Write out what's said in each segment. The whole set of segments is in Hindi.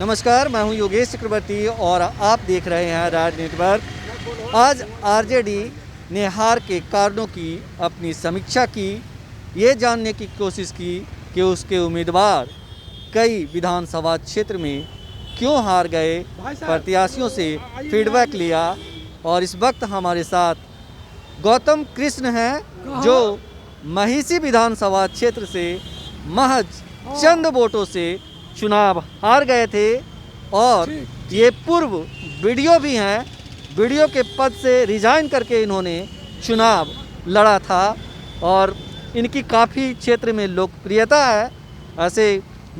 नमस्कार, मैं हूं योगेश चक्रवर्ती और आप देख रहे हैं राज नेटवर्क। आज आरजेडी ने हार के कारणों की अपनी समीक्षा की, ये जानने की कोशिश की कि उसके उम्मीदवार कई विधानसभा क्षेत्र में क्यों हार गए, प्रत्याशियों से फीडबैक लिया। और इस वक्त हमारे साथ गौतम कृष्ण हैं जो महिषी विधानसभा क्षेत्र से महज चंद वोटों से चुनाव हार गए थे और ये पूर्व वीडियो भी हैं। वीडियो के पद से रिजाइन करके इन्होंने चुनाव लड़ा था और इनकी काफ़ी क्षेत्र में लोकप्रियता है। ऐसे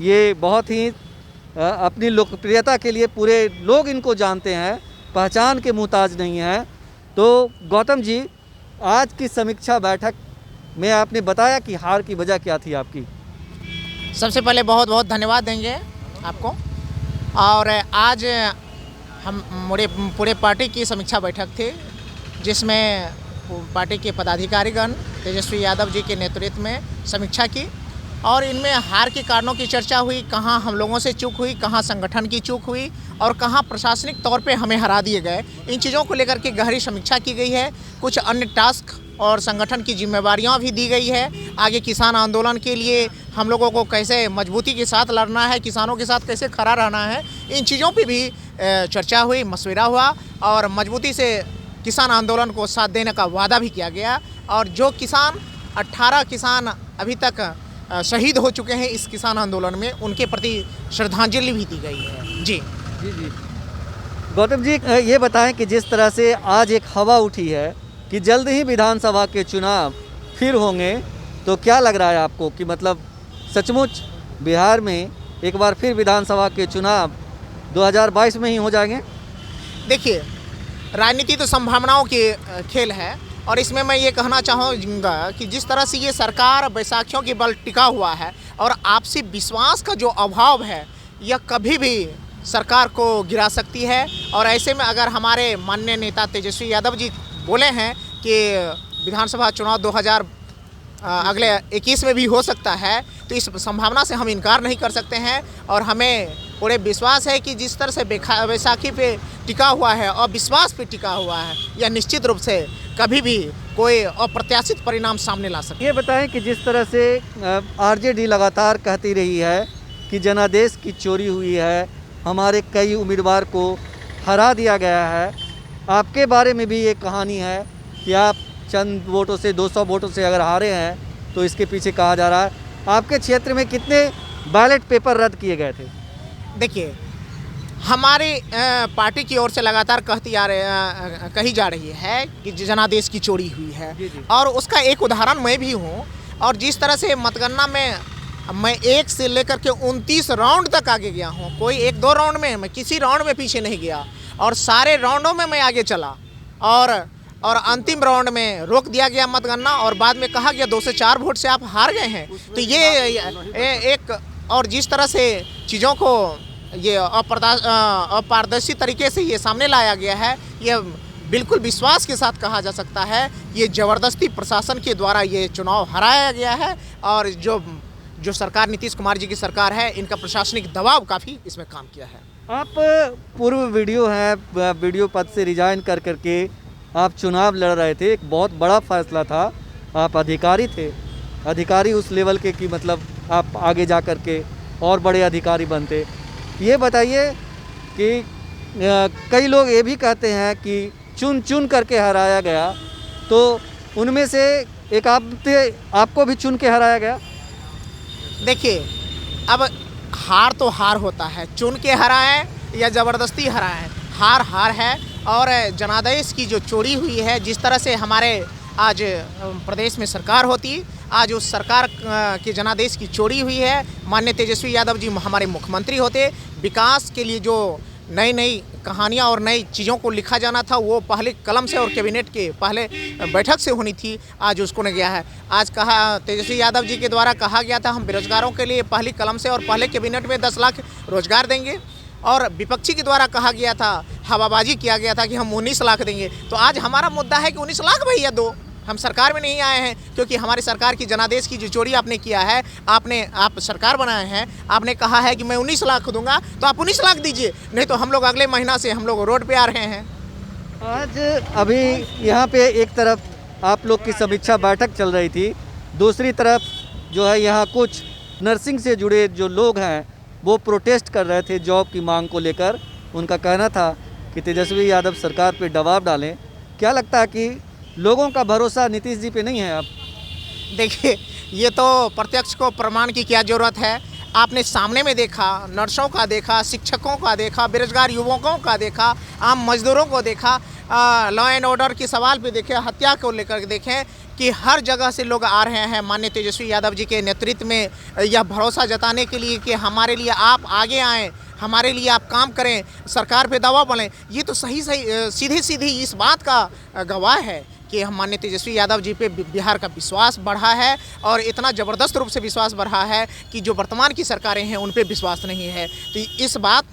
ये बहुत ही अपनी लोकप्रियता के लिए पूरे लोग इनको जानते हैं, पहचान के मुहताज नहीं हैं। तो गौतम जी, आज की समीक्षा बैठक में आपने बताया कि हार की वजह क्या थी आपकी? सबसे पहले बहुत बहुत धन्यवाद देंगे आपको। और आज हम पूरे पार्टी की समीक्षा बैठक थी, जिसमें पार्टी के पदाधिकारीगण तेजस्वी यादव जी के नेतृत्व में समीक्षा की और इनमें हार के कारणों की चर्चा हुई। कहाँ हम लोगों से चूक हुई, कहाँ संगठन की चूक हुई और कहाँ प्रशासनिक तौर पे हमें हरा दिए गए। इन चीज़ों को लेकर के गहरी समीक्षा की गई है। कुछ अन्य टास्क और संगठन की जिम्मेवारियां भी दी गई है। आगे किसान आंदोलन के लिए हम लोगों को कैसे मजबूती के साथ लड़ना है, किसानों के साथ कैसे खड़ा रहना है, इन चीज़ों पे भी चर्चा हुई, मशवरा हुआ और मजबूती से किसान आंदोलन को साथ देने का वादा भी किया गया। और जो किसान 18 किसान अभी तक शहीद हो चुके हैं इस किसान आंदोलन में, उनके प्रति श्रद्धांजलि भी दी गई है। जी जी। गौतम जी, ये बताएं कि जिस तरह से आज एक हवा उठी है कि जल्द ही विधानसभा के चुनाव फिर होंगे, तो क्या लग रहा है आपको कि मतलब सचमुच बिहार में एक बार फिर विधानसभा के चुनाव 2022 में ही हो जाएंगे? देखिए, राजनीति तो संभावनाओं के खेल है और इसमें मैं ये कहना चाहूँगा कि जिस तरह से ये सरकार बैसाखियों के बल टिका हुआ है और आपसी विश्वास का जो अभाव है, यह कभी भी सरकार को गिरा सकती है। और ऐसे में अगर हमारे माननीय नेता तेजस्वी यादव जी बोले हैं कि विधानसभा चुनाव 2000 अगले 21 में भी हो सकता है, तो इस संभावना से हम इनकार नहीं कर सकते हैं। और हमें पूरे विश्वास है कि जिस तरह से बैसाखी पे टिका हुआ है और विश्वास पे टिका हुआ है, यह निश्चित रूप से कभी भी कोई अप्रत्याशित परिणाम सामने ला सकते। ये बताएं कि जिस तरह से आरजेडी लगातार कहती रही है कि जनादेश की चोरी हुई है, हमारे कई उम्मीदवार को हरा दिया गया है, आपके बारे में भी ये कहानी है कि आप चंद वोटों से, 200 वोटों से अगर हारे हैं तो इसके पीछे कहा जा रहा है। आपके क्षेत्र में कितने बैलेट पेपर रद्द किए गए थे? देखिए, हमारी पार्टी की ओर से लगातार कही जा रही है कि जनादेश की चोरी हुई है। जी। और उसका एक उदाहरण मैं भी हूँ। और जिस तरह से मतगणना में मैं 1 से लेकर के 29 राउंड तक आगे गया हूँ, कोई 1-2 राउंड में, मैं किसी राउंड में पीछे नहीं गया और सारे राउंडों में मैं आगे चला। और अंतिम राउंड में रोक दिया गया मतगणना और बाद में कहा गया 2 से 4 वोट से आप हार गए हैं। तो ये एक, और जिस तरह से चीज़ों को ये अपारदर्शी तरीके से ये सामने लाया गया है, ये बिल्कुल विश्वास के साथ कहा जा सकता है ये ज़बरदस्ती प्रशासन के द्वारा ये चुनाव हराया गया है। और जो सरकार नीतीश कुमार जी की सरकार है, इनका प्रशासनिक दबाव काफ़ी इसमें काम किया है। आप पूर्व वीडियो हैं, वीडियो पद से रिजाइन कर करके आप चुनाव लड़ रहे थे। एक बहुत बड़ा फैसला था, आप अधिकारी थे, अधिकारी उस लेवल के कि मतलब आप आगे जा कर के और बड़े अधिकारी बनते। ये बताइए कि कई लोग ये भी कहते हैं कि चुन चुन करके हराया गया, तो उनमें से एक आपको भी चुन के हराया गया? देखिए, अब हार तो हार होता है, चुन के हराएं या ज़बरदस्ती हराएं, हार हार है। और जनादेश की जो चोरी हुई है, जिस तरह से हमारे आज प्रदेश में सरकार होती, आज उस सरकार के जनादेश की चोरी हुई है। माननीय तेजस्वी यादव जी हमारे मुख्यमंत्री होते, विकास के लिए जो नई नई कहानियाँ और नई चीज़ों को लिखा जाना था, वो पहले कलम से और कैबिनेट के पहले बैठक से होनी थी, आज उसको नहीं गया है। आज कहा तेजस्वी यादव जी के द्वारा कहा गया था हम बेरोजगारों के लिए पहली कलम से और पहले कैबिनेट में 10 लाख रोजगार देंगे। और विपक्षी के द्वारा कहा गया था, हवाबाजी किया गया था कि हम 19 लाख देंगे। तो आज हमारा मुद्दा है कि 19 लाख भैया दो, हम सरकार में नहीं आए हैं क्योंकि हमारी सरकार की जनादेश की जो चोरी आपने किया है, आप सरकार बनाए हैं, आपने कहा है कि मैं 19 लाख दूंगा, तो आप 19 लाख दीजिए, नहीं तो हम लोग अगले महीना से हम लोग रोड पे आ रहे हैं। आज अभी यहाँ पे एक तरफ आप लोग की समीक्षा बैठक चल रही थी, दूसरी तरफ जो है यहाँ कुछ नर्सिंग से जुड़े जो लोग हैं वो प्रोटेस्ट कर रहे थे जॉब की मांग को लेकर। उनका कहना था कि तेजस्वी यादव सरकार पे दबाव डालें। क्या लगता है कि लोगों का भरोसा नीतीश जी पे नहीं है अब? देखिए, ये तो प्रत्यक्ष को प्रमाण की क्या ज़रूरत है। आपने सामने में देखा, नर्सों का देखा, शिक्षकों का देखा, बेरोजगार युवकों का देखा, आम मजदूरों को देखा, लॉ एंड ऑर्डर के सवाल पे देखें, हत्या को लेकर देखें कि हर जगह से लोग आ रहे हैं माननीय तेजस्वी यादव जी के नेतृत्व में यह भरोसा जताने के लिए कि हमारे लिए आप आगे आएँ, हमारे लिए आप काम करें, सरकार पे दबाव डालें। ये तो सही सीधी सीधी इस बात का गवाह है कि हम माननीय तेजस्वी यादव जी पे बिहार का विश्वास बढ़ा है और इतना ज़बरदस्त रूप से विश्वास बढ़ा है कि जो वर्तमान की सरकारें हैं उन पे विश्वास नहीं है। तो इस बात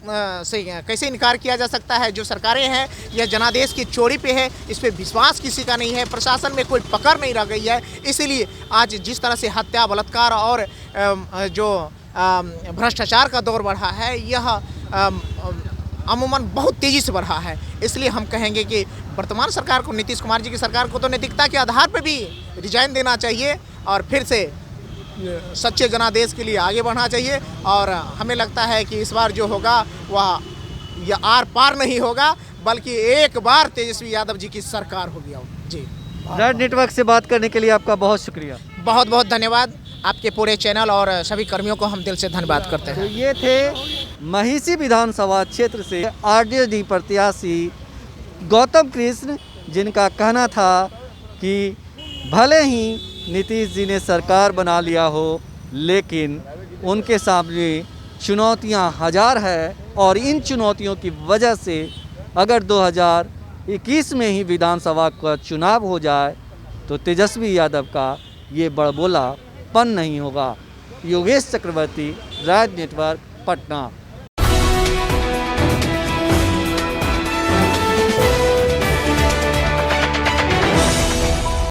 से कैसे इनकार किया जा सकता है? जो सरकारें हैं यह जनादेश की चोरी पे है, इस पर विश्वास किसी का नहीं है, प्रशासन में कोई पकड़ नहीं रह गई है। इसीलिए आज जिस तरह से हत्या, बलात्कार और जो भ्रष्टाचार का दौर बढ़ा है, यह अमूमन बहुत तेज़ी से बढ़ा है। इसलिए हम कहेंगे कि वर्तमान सरकार को, नीतीश कुमार जी की सरकार को तो नैतिकता के आधार पर भी रिजाइन देना चाहिए और फिर से सच्चे जनादेश के लिए आगे बढ़ना चाहिए। और हमें लगता है कि इस बार जो होगा वह यह आर पार नहीं होगा, बल्कि एक बार तेजस्वी यादव जी की सरकार होगी। जी, रेड नेटवर्क से बात करने के लिए आपका बहुत शुक्रिया। बहुत बहुत धन्यवाद। आपके पूरे चैनल और सभी कर्मियों को हम दिल से धन्यवाद करते हैं। तो ये थे महिषी विधानसभा क्षेत्र से आरजेडी प्रत्याशी गौतम कृष्ण, जिनका कहना था कि भले ही नीतीश जी ने सरकार बना लिया हो, लेकिन उनके सामने चुनौतियां हजार है और इन चुनौतियों की वजह से अगर 2021 में ही विधानसभा का चुनाव हो जाए तो तेजस्वी यादव का ये बड़बोलापन नहीं होगा। योगेश चक्रवर्ती, राज नेटवर्क, पटना।